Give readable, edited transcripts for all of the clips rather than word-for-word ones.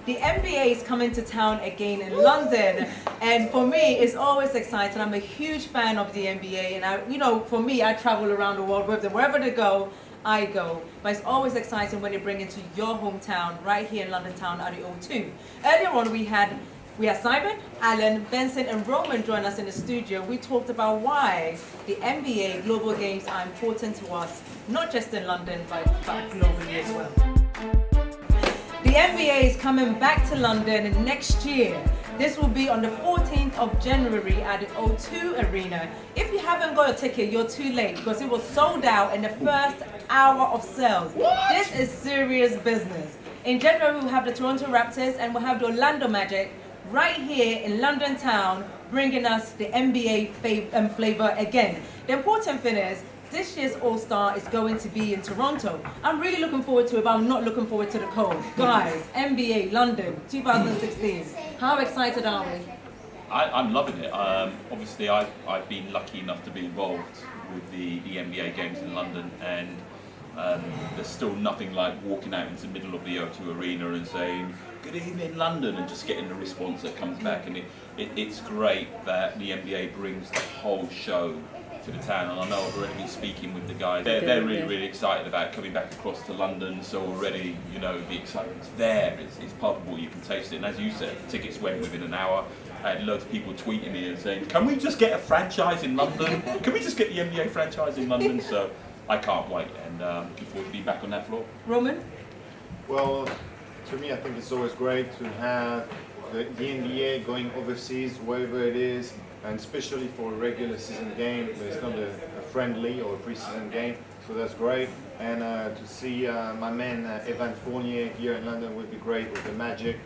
The NBA is coming to town again in London, and for me, it's always exciting. I'm a huge fan of the NBA, and for me, I travel around the world with them. Wherever they go, I go. But it's always exciting when they bring it to your hometown, right here in London town at the O2. Earlier on, we had Simon, Alan, Benson, and Roman join us in the studio. We talked about why the NBA global games are important to us, not just in London, but globally as well. The NBA is coming back to London next year. This will be on the 14th of January at the O2 Arena. If you haven't got a ticket, you're too late because it was sold out in the first hour of sales. What? This is serious business. In January, we'll have the Toronto Raptors and we'll have the Orlando Magic right here in London town, bringing us the NBA flavor again. The important thing is, this year's All-Star is going to be in Toronto. I'm really looking forward to it, but I'm not looking forward to the cold. Guys, NBA London 2016. How excited are we? I'm loving it. Obviously, I've been lucky enough to be involved with the NBA games in London, and there's still nothing like walking out into the middle of the O2 Arena and saying, "Good evening, London," and just getting the response that comes back. And it's great that the NBA brings the whole show to the town, and I know I've already been speaking with the guys. They're really excited about coming back across to London, so already, the excitement's there. It's palpable, you can taste it. And as you said, the tickets went within an hour. I had loads of people tweeting me and saying, "Can we just get a franchise in London? Can we just get the NBA franchise in London?" So I can't wait, and looking forward to being back on that floor. Roman? Well, to me, I think it's always great to have the NBA going overseas, wherever it is, and especially for a regular season game, but it's not a friendly or a preseason game, so that's great. And to see my man Evan Fournier here in London would be great with the Magic,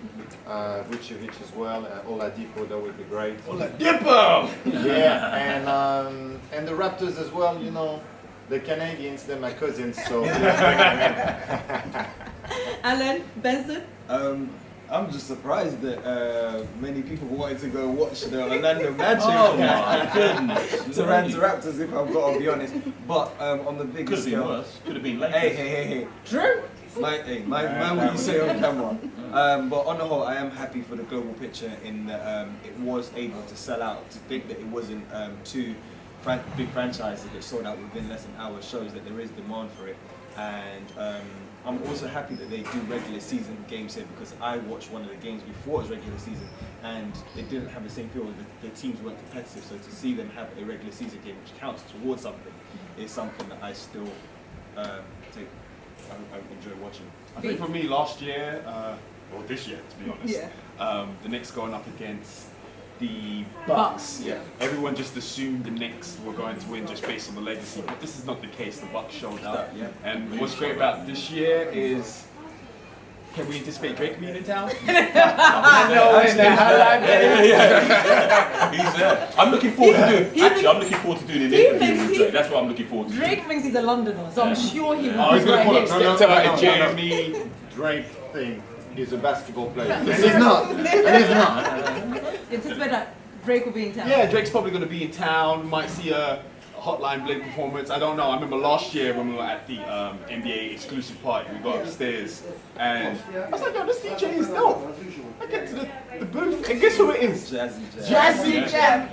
Vucevic as well, Oladipo, that would be great. Oladipo! Yeah, and the Raptors as well, the Canadians, they're my cousins, so. Alan, Benson? I'm just surprised that many people wanted to go watch the Orlando Magic. Oh my goodness! Toronto Raptors, if I've got to be honest. But on the bigger Could have been scale, worse. Could have been late. Hey. True. Mind what you say on camera. But on the whole, I am happy for the global picture in that it was able to sell out. To think that it wasn't two big franchises that sold out within less than hours shows that there is demand for it. And I'm also happy that they do regular season games here, because I watched one of the games before it was regular season and it didn't have the same feel. The teams weren't competitive, so to see them have a regular season game which counts towards something is something that I still I enjoy watching. I think for me last year, or this year to be honest, the Knicks going up against the Bucks. Yeah. Everyone just assumed the Knicks were going to win just based on the legacy, but this is not the case. The Bucks showed up. And what's great about this year is, can we anticipate Drake being in town? I know, He's there. I'm looking forward to doing an interview with Drake. That's what I'm looking forward to. Drake thinks he's a Londoner, so I'm sure he will. Oh, he's going to pull up No, to Jeremy. Drake thing. He's a basketball player. And he's not. Anticipate that Drake will be in town. Yeah, Drake's probably going to be in town. Might see a Hotline Bling performance. I don't know. I remember last year when we were at the NBA exclusive party, we got upstairs and I was like, "Yo, this DJ is dope." I get to the booth and guess who it is? Jazzy Jeff.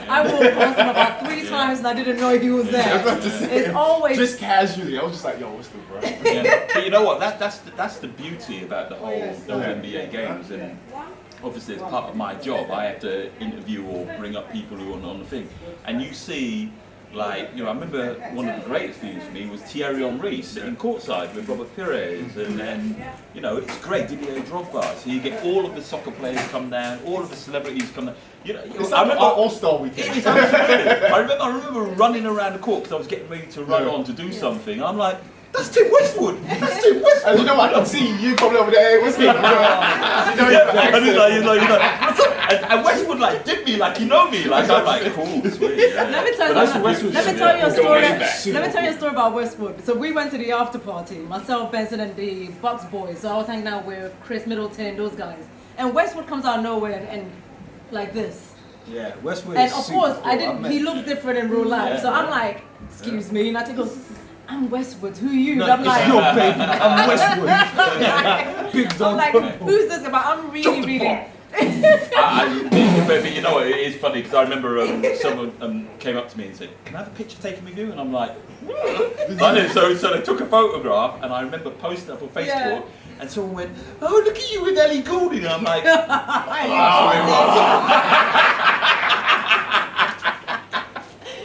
I walked past him about 3 times and I didn't know he was there. I was about to say, It's always just casually. I was just like, "Yo, what's good, bro?" Yeah. But you know what? That's the beauty about the whole NBA games, and obviously as part of my job, I have to interview or bring up people who are on the thing, and you see. I remember one of the greatest things for me was Thierry Henry sitting courtside with Robert Pires, and it's great, Didier Drogba. So you get all of the soccer players come down, all of the celebrities come down. It's like All-Star weekend. I remember running around the court because I was getting ready to run on to do something. I'm like, "That's Tim Westwood! That's Tim Westwood!" And you know what? I can see you probably over there. Hey, what's good? And Westwood did me like me. Like I'm like, cool, sweet. Yeah. Let me tell you a story about Westwood. So we went to the after party, myself, Benson, and the Bucks boys. So I was hanging out with Chris Middleton, those guys. And Westwood comes out of nowhere and like this. Yeah, Westwood. And is of super course, cool. he looked different in real life. Yeah. So I'm like, "Excuse me," and I goes, I'm Westwood, who are you? No, And I'm it's like, your baby. I'm Westwood. Big I'm dog. like, who's this about? I'm really. But you know what, it is funny because I remember someone came up to me and said, "Can I have a picture taken with you?" And I'm like, so they took a photograph, and I remember posting up on Facebook, Yeah. and someone went, "Oh, look at you with Ellie Goulding," and I'm like,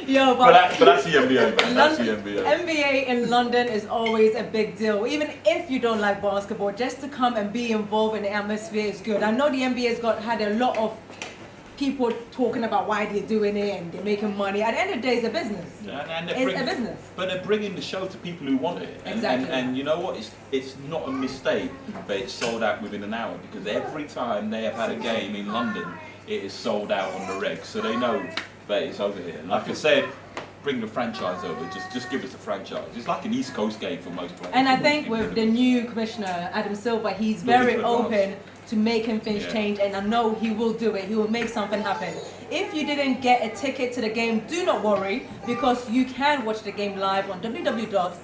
Yo, but that's the NBA, man. That's the NBA. NBA in London is always a big deal. Even if you don't like basketball, just to come and be involved in the atmosphere is good. I know the NBA's had a lot of people talking about why they're doing it and they're making money. At the end of the day, it's a business. And It's a business. But they're bringing the show to people who want it. Exactly. And you know what? It's not a mistake that it's sold out within an hour, because every time they have had a game in London, it is sold out on the reg. So they know that it's over here. And like I said, bring the franchise over. Just give us a franchise. It's like an East Coast game for most players. And I think with the new commissioner, Adam Silver, he's very open to making things change, and I know he will do it. He will make something happen. If you didn't get a ticket to the game, do not worry, because you can watch the game live on www.nba.tv.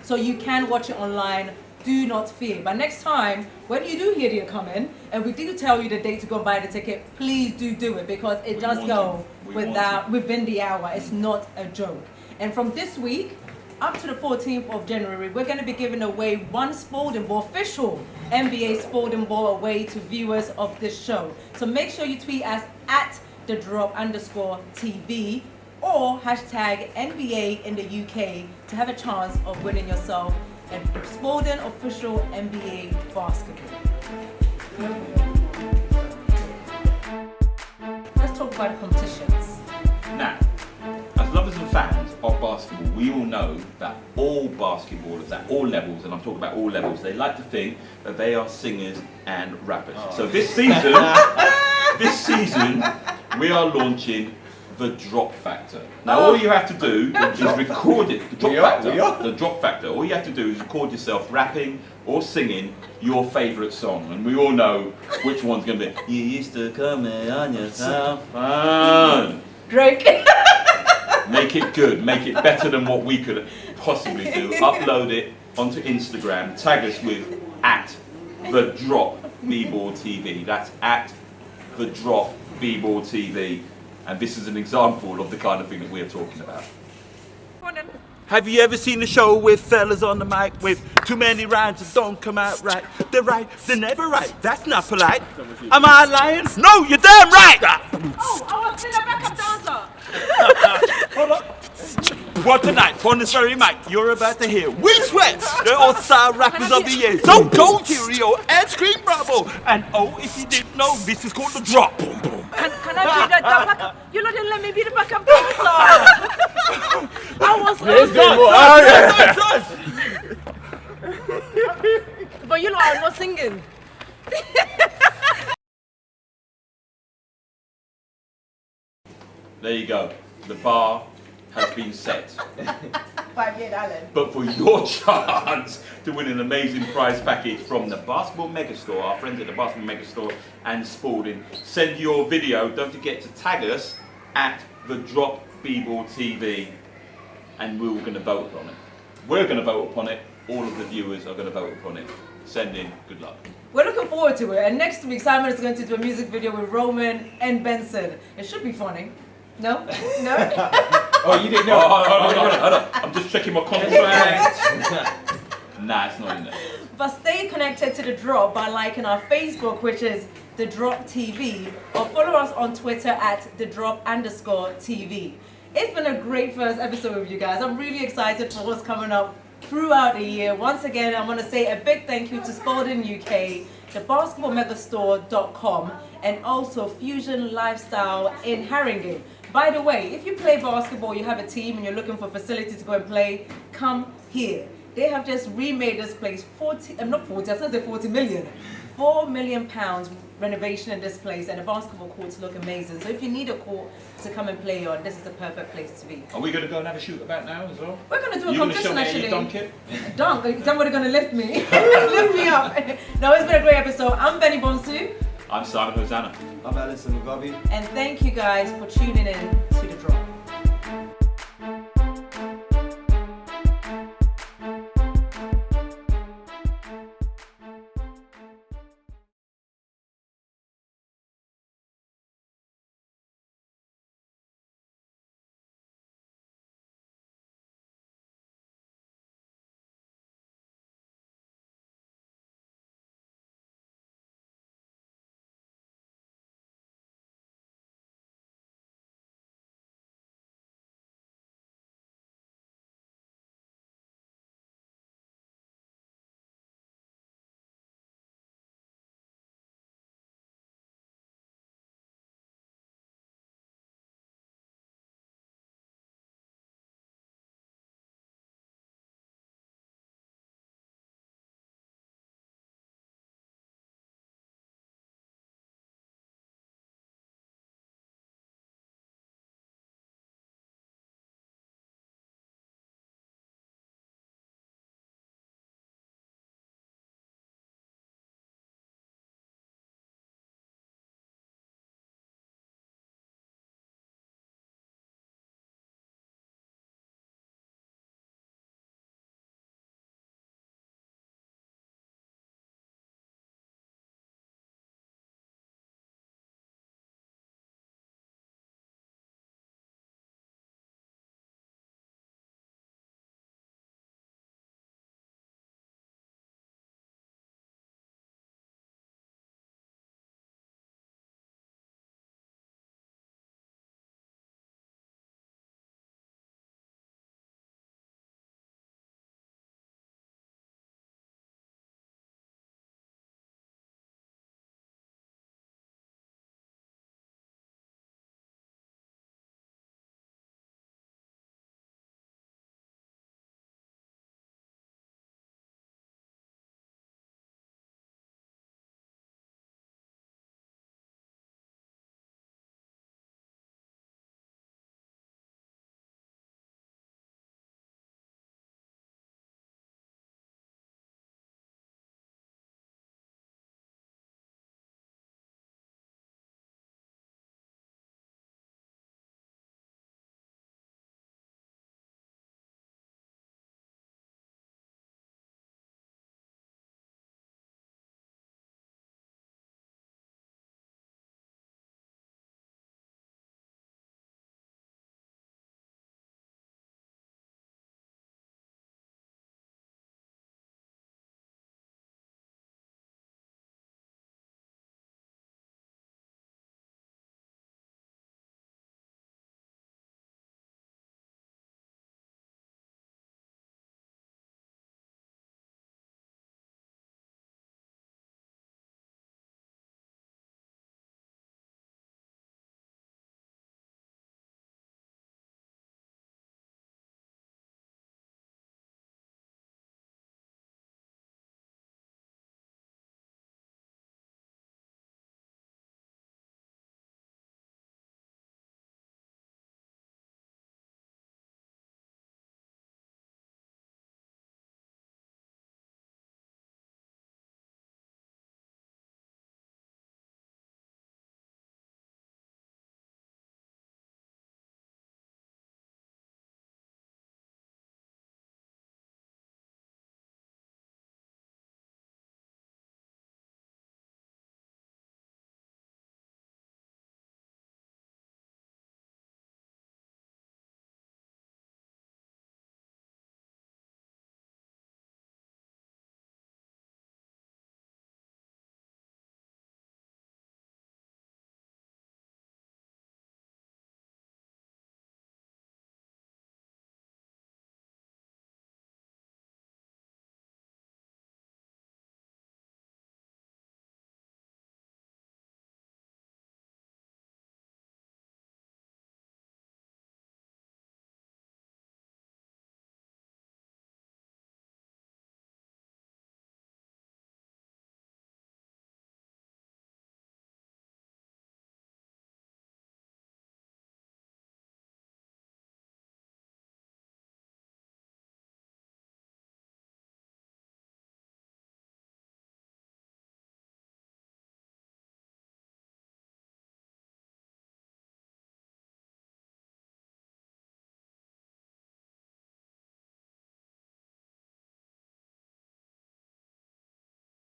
So you can watch it online. Do not fear. But next time, when you do hear they're coming, and we do tell you the date to go buy the ticket, please do it, because it does go within the hour. It's not a joke. And from this week up to the 14th of January, we're going to be giving away one Spalding Ball, official NBA Spalding Ball, away to viewers of this show. So make sure you tweet us at @thedrop_TV or hashtag NBA in the UK to have a chance of winning yourself a Spalding official NBA basketball. Let's talk about competitions. Now, as lovers and fans of basketball, we all know that all basketballers at all levels, and I'm talking about all levels, they like to think that they are singers and rappers. So this season, we are launching the Drop Factor. Now, all you have to do is record it. The Drop Factor. All you have to do is record yourself rapping or singing your favourite song, and we all know which one's going to be. You used to come in on your cell phone. Drake. Make it good. Make it better than what we could possibly do. Upload it onto Instagram. Tag us with @TheDropBBall TV. That's @TheDropBBall TV. And this is an example of the kind of thing that we're talking about. Have you ever seen a show with fellas on the mic with too many rhymes that don't come out right? They're right, they're never right. That's not polite. Am I lying? No, you're damn right! Oh, I was in a backup dancer. Hold on. Well, tonight, on this very mic, you're about to hear We Sweat, the all-star rappers of the year. So go cheerio and scream bravo. And oh, if you didn't know, this is called the Drop. Boom, boom. Can I be the backup? You know, didn't let me be the backup dancer. I was but you know, I was singing. There you go. The bar has been set. $5 But for your chance to win an amazing prize package from the Basketball Megastore, our friends at the Basketball Megastore and Spalding, send your video. Don't forget to tag us @TheDropBBall TV, and we're going to vote on it. We're going to vote upon it. All of the viewers are going to vote upon it. Send in. Good luck. We're looking forward to it. And next week, Simon is going to do a music video with Roman and Benson. It should be funny. No? No? Oh, you didn't know? Hold on. I'm just checking my contract. Nah, it's not in there. But stay connected to The Drop by liking our Facebook, which is The Drop TV, or follow us on Twitter @TheDrop_TV. It's been a great first episode with you guys. I'm really excited for what's coming up throughout the year. Once again, I want to say a big thank you to Spalding UK, the basketballmegastore.com, and also Fusion Lifestyle in Haringey. By the way, if you play basketball, you have a team and you're looking for facilities to go and play, come here. They have just remade this place 40 million. £4 million renovation in this place, and the basketball courts look amazing. So if you need a court to come and play on, this is the perfect place to be. Are we going to go and have a shoot about now as well? We're going to do a competition competition actually. Dunk it? Dunk? Somebody going to lift me. Lift me up. No, it's been a great episode. I'm Mensah-Bonsu. I'm Simon Hosanna. I'm Aysun Sen. And thank you guys for tuning in